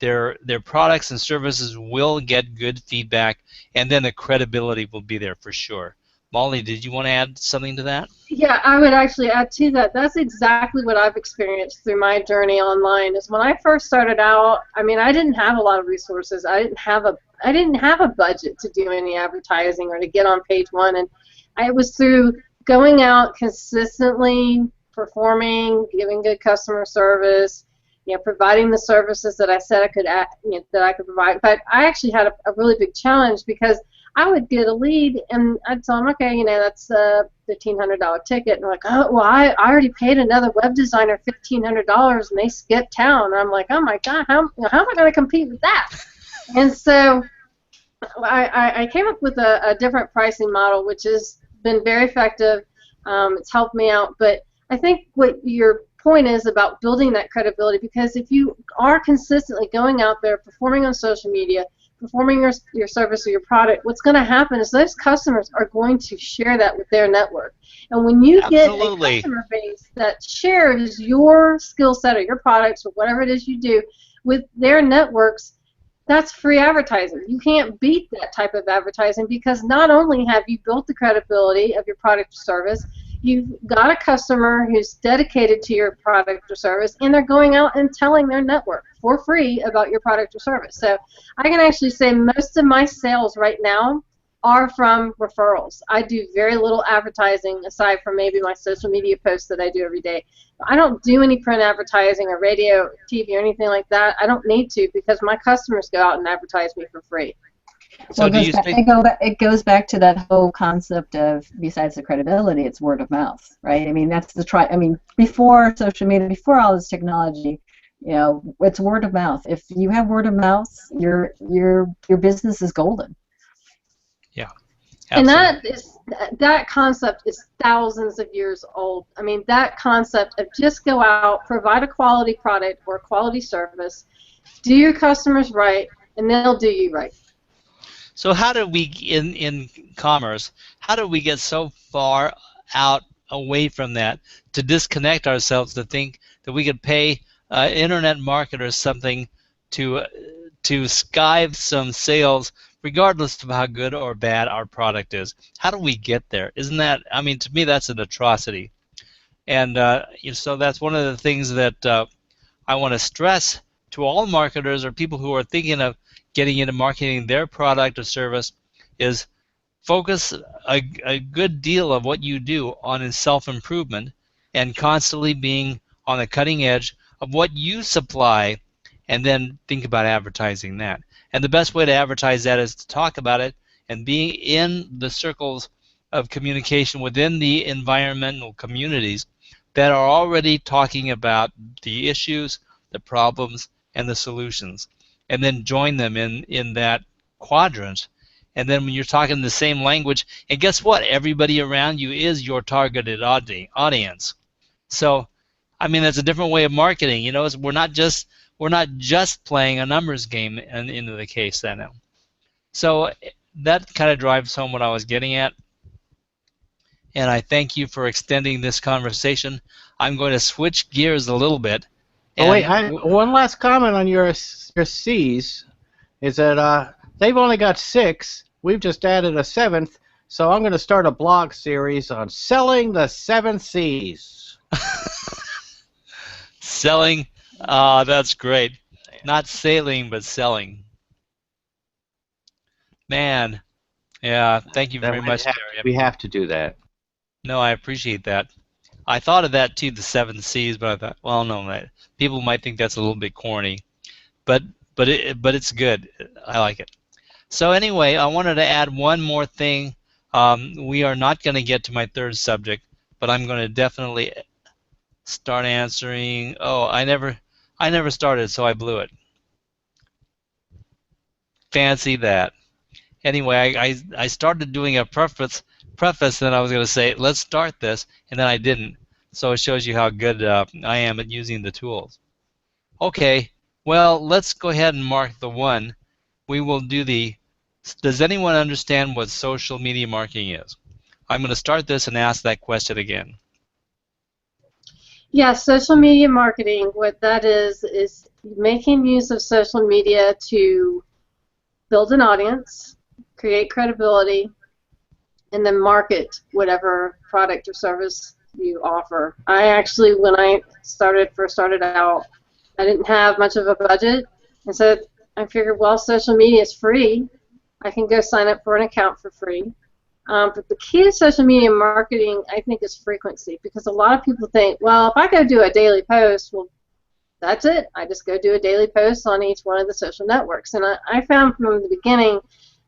Their products and services will get good feedback, and then the credibility will be there for sure. Molly, did you want to add something to that? Yeah, I would actually add to that. That's exactly what I've experienced through my journey online. Is when I first started out, I mean, I didn't have a lot of resources. I didn't have a budget to do any advertising or to get on page one, and it was through going out consistently, performing, giving good customer service, providing the services that I said I could, that I could provide. But I actually had a really big challenge because I would get a lead and I'd tell them, okay, that's a $1,500 ticket, and they're like, oh, well, I already paid another web designer $1,500 and they skipped town. And I'm like, oh my God, how am I going to compete with that? And so I came up with a different pricing model, which has been very effective. It's helped me out. But I think what your point is about building that credibility, because if you are consistently going out there, performing on social media, performing your service or your product, what's going to happen is those customers are going to share that with their network. And when you get a customer base that shares your skill set or your products or whatever it is you do with their networks, that's free advertising. You can't beat that type of advertising, because not only have you built the credibility of your product or service, you've got a customer who's dedicated to your product or service, and they're going out and telling their network for free about your product or service. So I can actually say most of my sales right now are from referrals. I do very little advertising aside from maybe my social media posts that I do every day. I don't do any print advertising or radio, TV, or anything like that. I don't need to, because my customers go out and advertise me for free. So it goes back to that whole concept of, besides the credibility, it's word of mouth, right? I mean, that's before social media, before all this technology, it's word of mouth. If you have word of mouth, your business is golden. Yeah. Absolutely. And that concept is thousands of years old. I mean, that concept of just go out, provide a quality product or a quality service, do your customers right, and they'll do you right. So how do we, in commerce, how do we get so far out away from that to disconnect ourselves to think that we could pay internet marketers something to skive some sales regardless of how good or bad our product is? How do we get there? Isn't that, I mean, to me that's an atrocity. And so that's one of the things that I want to stress to all marketers or people who are thinking of getting into marketing their product or service, is focus a good deal of what you do on self-improvement and constantly being on the cutting edge of what you supply, and then think about advertising that. And the best way to advertise that is to talk about it and be in the circles of communication within the environmental communities that are already talking about the issues, the problems, and the solutions, and then join them in that quadrant. And then when you're talking the same language, and guess what? Everybody around you is your targeted audience. So, I mean, that's a different way of marketing. We're not just playing a numbers game into the case then. So that kind of drives home what I was getting at. And I thank you for extending this conversation. I'm going to switch gears a little bit. One last comment on your C's is that they've only got 6. We've just added a 7th, so I'm going to start a blog series on selling the 7 C's. Selling, that's great. Not sailing, but selling. Man, yeah, thank you very much, Terry. We have to do that. No, I appreciate that. I thought of that too, the 7 C's, but I thought, well, no, people might think that's a little bit corny, but it's good. I like it. So anyway, I wanted to add one more thing. We are not going to get to my third subject, but I'm going to definitely start answering. Oh, I never started, so I blew it. Fancy that. Anyway, I started doing a preface, and then I was going to say, let's start this, and then I didn't. So it shows you how good I am at using the tools. Okay, well, let's go ahead and mark the one. We will do the, does anyone understand what social media marketing is? I'm going to start this and ask that question again. Yes, social media marketing, what that is making use of social media to build an audience, create credibility, and then market whatever product or service you offer. I actually, when I first started out, I didn't have much of a budget, and so I figured, well, social media is free. I can go sign up for an account for free. But the key to social media marketing, I think, is frequency, because a lot of people think, well, if I go do a daily post, well, that's it. I just go do a daily post on each one of the social networks. And I found from the beginning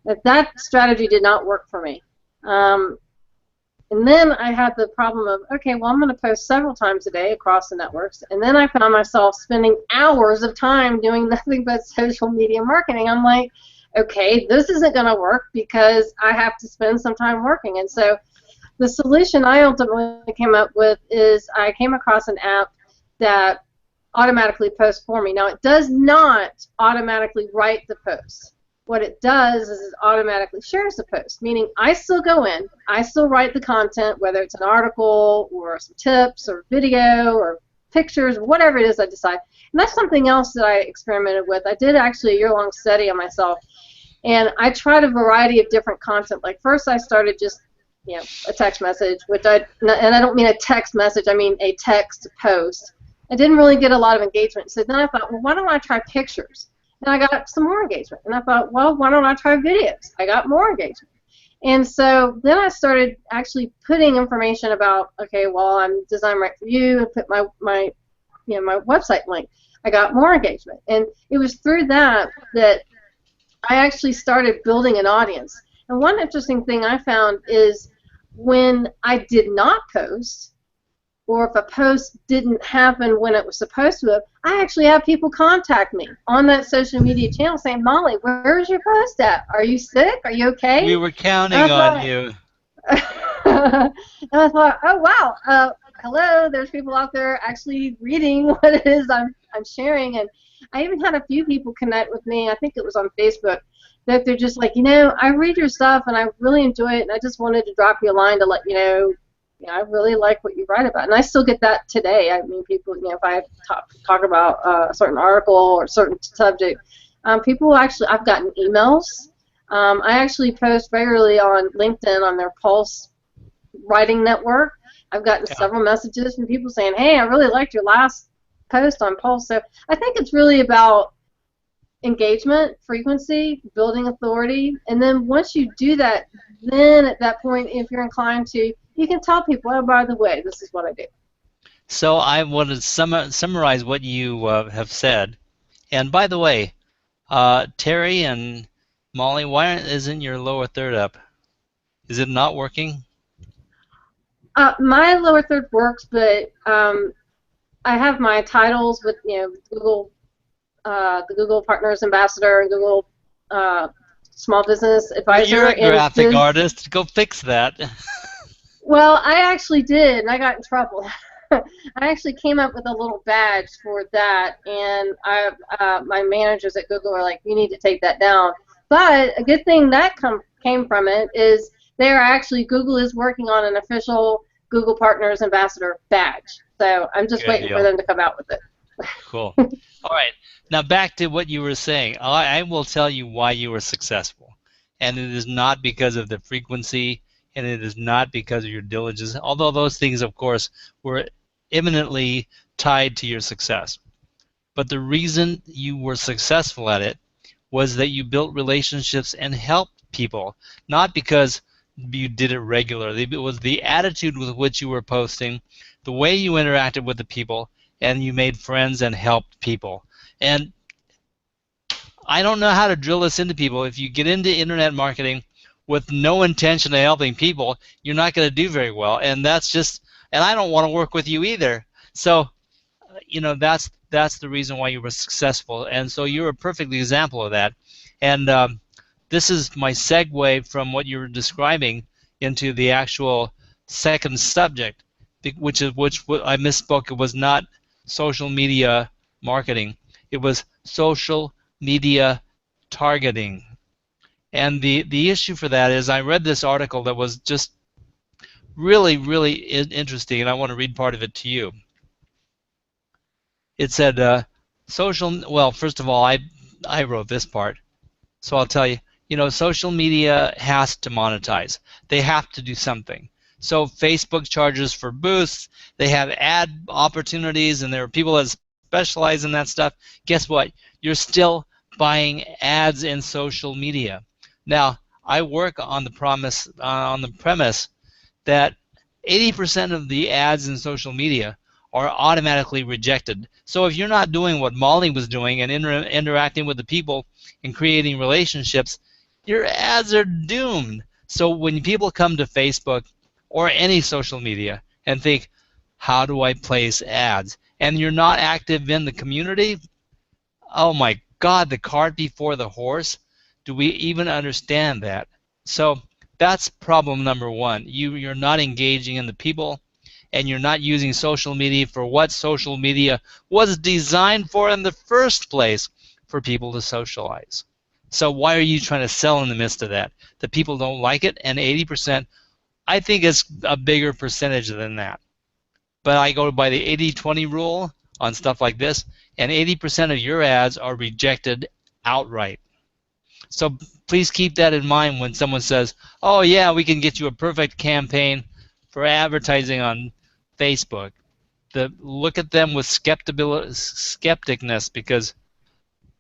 that that strategy did not work for me. And then I had the problem of, okay, well, I'm going to post several times a day across the networks. And then I found myself spending hours of time doing nothing but social media marketing. I'm like, okay, this isn't going to work because I have to spend some time working. And so the solution I ultimately came up with is I came across an app that automatically posts for me. Now, it does not automatically write the post. What it does is it automatically shares the post, meaning I still go in, I still write the content, whether it's an article or some tips or video or pictures, whatever it is I decide. And that's something else that I experimented with. I did actually a year-long study on myself, and I tried a variety of different content. Like first I started just, a text message, and I don't mean a text message, I mean a text post. I didn't really get a lot of engagement. So then I thought, well, why don't I try pictures? And I got some more engagement. And I thought, well, why don't I try videos? I got more engagement. And so then I started actually putting information about, okay, well, I'm Design Right for You, and put my website link. I got more engagement. And it was through that I actually started building an audience. And one interesting thing I found is when I did not post, or if a post didn't happen when it was supposed to have, I actually have people contact me on that social media channel saying, Molly, where's your post at? Are you sick? Are you okay? We were counting on you. And I thought, oh, wow, hello, there's people out there actually reading what it is I'm sharing. And I even had a few people connect with me, I think it was on Facebook, that they're just like, I read your stuff and I really enjoy it, and I just wanted to drop you a line to let you know, I really like what you write about. And I still get that today. I mean, people, if I talk about a certain article or a certain subject, people actually, I've gotten emails. I actually post regularly on LinkedIn on their Pulse writing network. I've gotten several messages from people saying, hey, I really liked your last post on Pulse. So I think it's really about engagement, frequency, building authority, and then once you do that, then at that point, if you're inclined to, you can tell people, oh, by the way, this is what I do. So I want to summarize what you have said. And by the way, Terry and Molly, why isn't your lower third up? Is it not working? My lower third works, but I have my titles with Google, the Google Partners Ambassador, and Google Small Business Advisor. You're a graphic artist. Go fix that. Well, I actually did, and I got in trouble. I actually came up with a little badge for that, and my managers at Google were like, you need to take that down. But a good thing that came from it is Google is working on an official Google Partners Ambassador badge. So I'm just waiting for them to come out with it. Cool. All right. Now back to what you were saying. I will tell you why you were successful. And it is not because of the frequency, and it is not because of your diligence, although those things, of course, were eminently tied to your success. But the reason you were successful at it was that you built relationships and helped people, not because you did it regularly. It was the attitude with which you were posting, the way you interacted with the people, and you made friends and helped people. And I don't know how to drill this into people. If you get into internet marketing with no intention of helping people, you're not going to do very well. And that's just, and I don't want to work with you either. So, that's the reason why you were successful. And so you're a perfect example of that. And this is my segue from what you were describing into the actual second subject, which I misspoke. It was not social media marketing. It was social media targeting. And the issue for that is I read this article that was just really, really interesting, and I want to read part of it to you. It said, well, first of all, I wrote this part, so I'll tell you, social media has to monetize. They have to do something. So Facebook charges for boosts, they have ad opportunities, and there are people that specialize in that stuff. Guess what? You're still buying ads in social media. Now, I work on the premise that 80% of the ads in social media are automatically rejected. So if you're not doing what Molly was doing and interacting with the people and creating relationships, your ads are doomed. So when people come to Facebook or any social media and think, how do I place ads? And you're not active in the community, oh my God, the cart before the horse. Do we even understand that? So that's problem number one. You're not engaging in the people, and you're not using social media for what social media was designed for in the first place, for people to socialize. So why are you trying to sell in the midst of that? The people don't like it, and 80%, I think it's a bigger percentage than that. But I go by the 80-20 rule on stuff like this, and 80% of your ads are rejected outright. So please keep that in mind when someone says, oh yeah, we can get you a perfect campaign for advertising on Facebook. Look at them with skepticness, because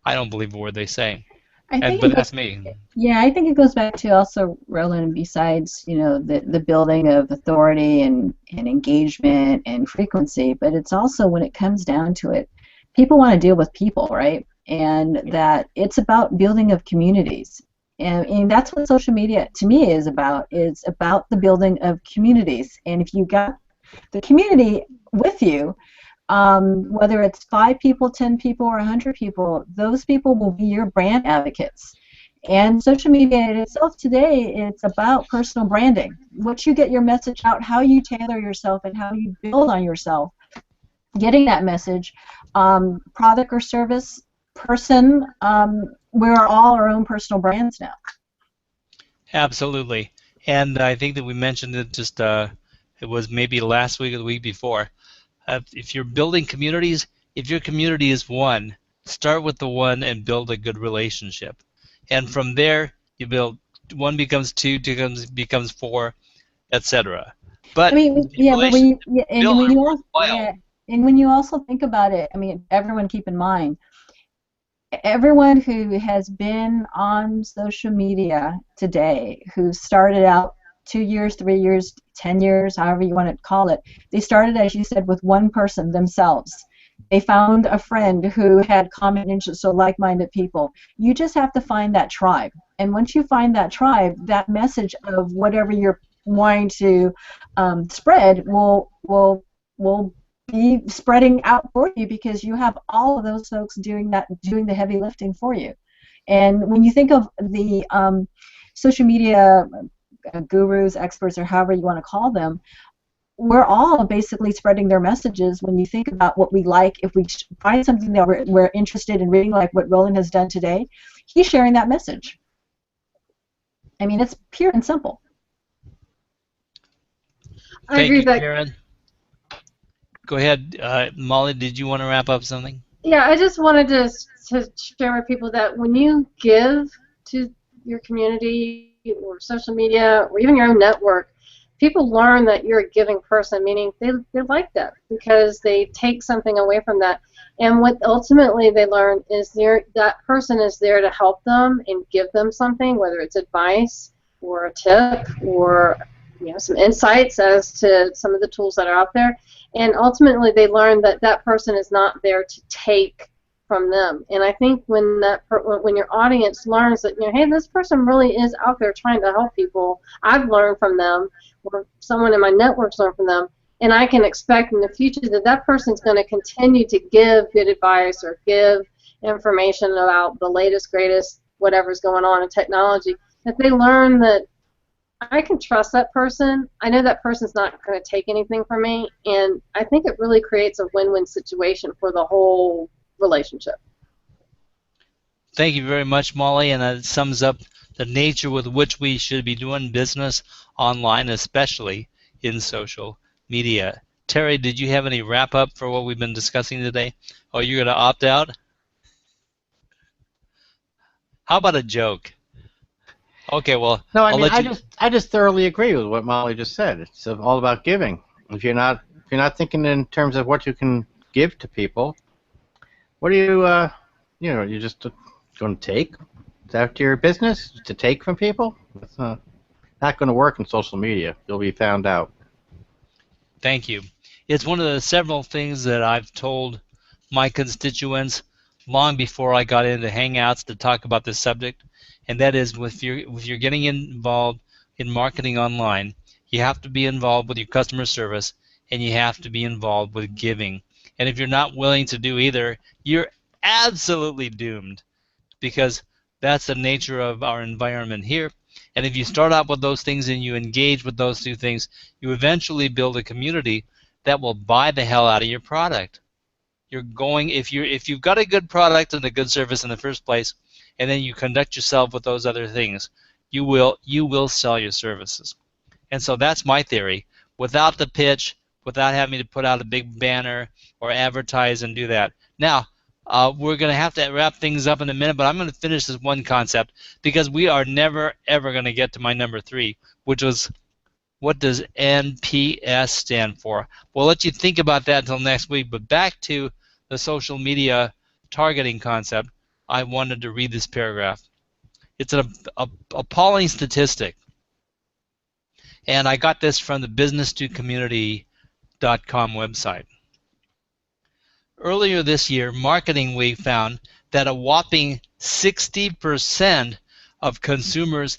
I don't believe a word they say. But that's me. Yeah, I think it goes back to also, Roland, besides, the building of authority and engagement and frequency, but it's also, when it comes down to it, people want to deal with people, right? And that it's about building of communities. And that's what social media, to me, is about. It's about the building of communities. And if you got the community with you, whether it's 5 people, 10 people, or 100 people, those people will be your brand advocates. And social media in itself today, it's about personal branding. What you get your message out, how you tailor yourself, and how you build on yourself. Getting that message, product or service, person, we're all our own personal brands now. Absolutely. And I think that we mentioned it just, it was maybe last week or the week before. If you're building communities, if your community is one, start with the one and build a good relationship. And from there, you build, one becomes 2, 2 becomes 4, etc. But when you also think about it, everyone keep in mind, everyone who has been on social media today, who started out 2 years, 3 years, 10 years, however you want to call it, they started, as you said, with one person, themselves. They found a friend who had common interests, so like-minded people. You just have to find that tribe. And once you find that tribe, that message of whatever you're wanting to spread will be spreading out for you, because you have all of those folks doing the heavy lifting for you. And when you think of the social media gurus, experts, or however you want to call them, we're all basically spreading their messages. When you think about what we like, if we find something that we're interested in reading, like what Roland has done today, he's sharing that message. It's pure and simple. I agree with that. Karen. Go ahead, Molly. Did you want to wrap up something? Yeah, I just wanted to share with people that when you give to your community or social media or even your own network, people learn that you're a giving person, meaning they like that because they take something away from that. And what ultimately they learn is that person is there to help them and give them something, whether it's advice or a tip or some insights as to some of the tools that are out there. And ultimately they learn that that person is not there to take from them. And I think when your audience learns that, hey, this person really is out there trying to help people, I've learned from them, or someone in my network's learned from them, and I can expect in the future that that person's going to continue to give good advice or give information about the latest, greatest, whatever's going on in technology, that they learn that I can trust that person. I know that person's not going to take anything from me, and I think it really creates a win-win situation for the whole relationship. Thank you very much, Molly, and that sums up the nature with which we should be doing business online, especially in social media. Terry, did you have any wrap-up for what we've been discussing today? Oh, you're going to opt out? How about a joke? Okay, well, No, I I'll mean, let you. I just thoroughly agree with what Molly just said. It's all about giving. If you're not thinking in terms of what you can give to people, what are you're just going to take? Is that your business to take from people? That's not going to work in social media. You'll be found out. Thank you. It's one of the several things that I've told my constituents long before I got into Hangouts to talk about this subject, and that is if you're getting involved in marketing online, you have to be involved with your customer service, and you have to be involved with giving. And if you're not willing to do either, you're absolutely doomed, because that's the nature of our environment here. And if you start out with those things and you engage with those two things, you eventually build a community that will buy the hell out of your product. If you've got a good product and a good service in the first place, and then you conduct yourself with those other things, you will sell your services. And so that's my theory. Without the pitch, without having to put out a big banner or advertise and do that. Now, we're going to have to wrap things up in a minute, but I'm going to finish this one concept, because we are never, ever going to get to my number 3, which was, what does NPS stand for? We'll let you think about that until next week, but back to the social media targeting concept, I wanted to read this paragraph. It's an appalling statistic, and I got this from the business2community.com website. Earlier this year, Marketing Week found that a whopping 60% of consumers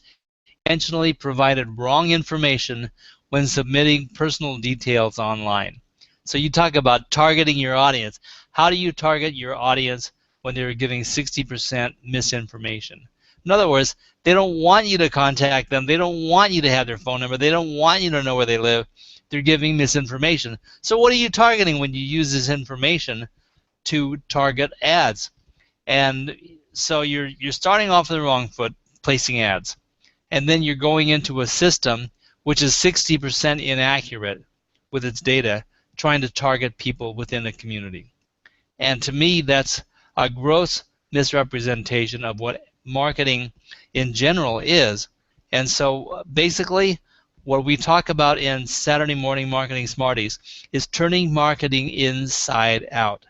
intentionally provided wrong information when submitting personal details online. So you talk about targeting your audience. How do you target your audience when they're giving 60% misinformation? In other words, they don't want you to contact them. They don't want you to have their phone number. They don't want you to know where they live. They're giving misinformation. So what are you targeting when you use this information to target ads? And so you're starting off on the wrong foot, placing ads. And then you're going into a system which is 60% inaccurate with its data, trying to target people within a community. And to me, that's a gross misrepresentation of what marketing in general is. And so basically, what we talk about in Saturday Morning Marketing Smarties is turning marketing inside out.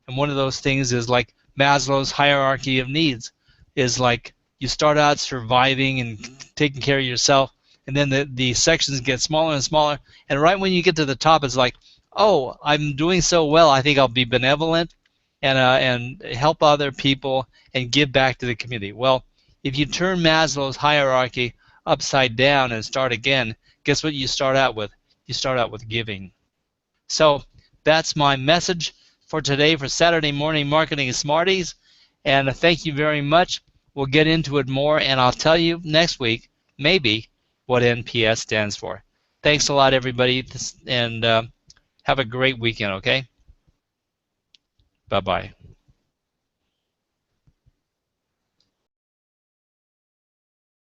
And one of those things is like Maslow's hierarchy of needs, is like you start out surviving and taking care of yourself, and then the sections get smaller and smaller, and right when you get to the top, it's like, oh, I'm doing so well, I think I'll be benevolent and help other people and give back to the community. Well, if you turn Maslow's hierarchy upside down and start again, guess what you start out with? You start out with giving. So that's my message for today for Saturday Morning Marketing Smarties, and thank you very much. We'll get into it more, and I'll tell you next week, maybe, what NPS stands for. Thanks a lot, everybody, and have a great weekend, okay? Bye-bye.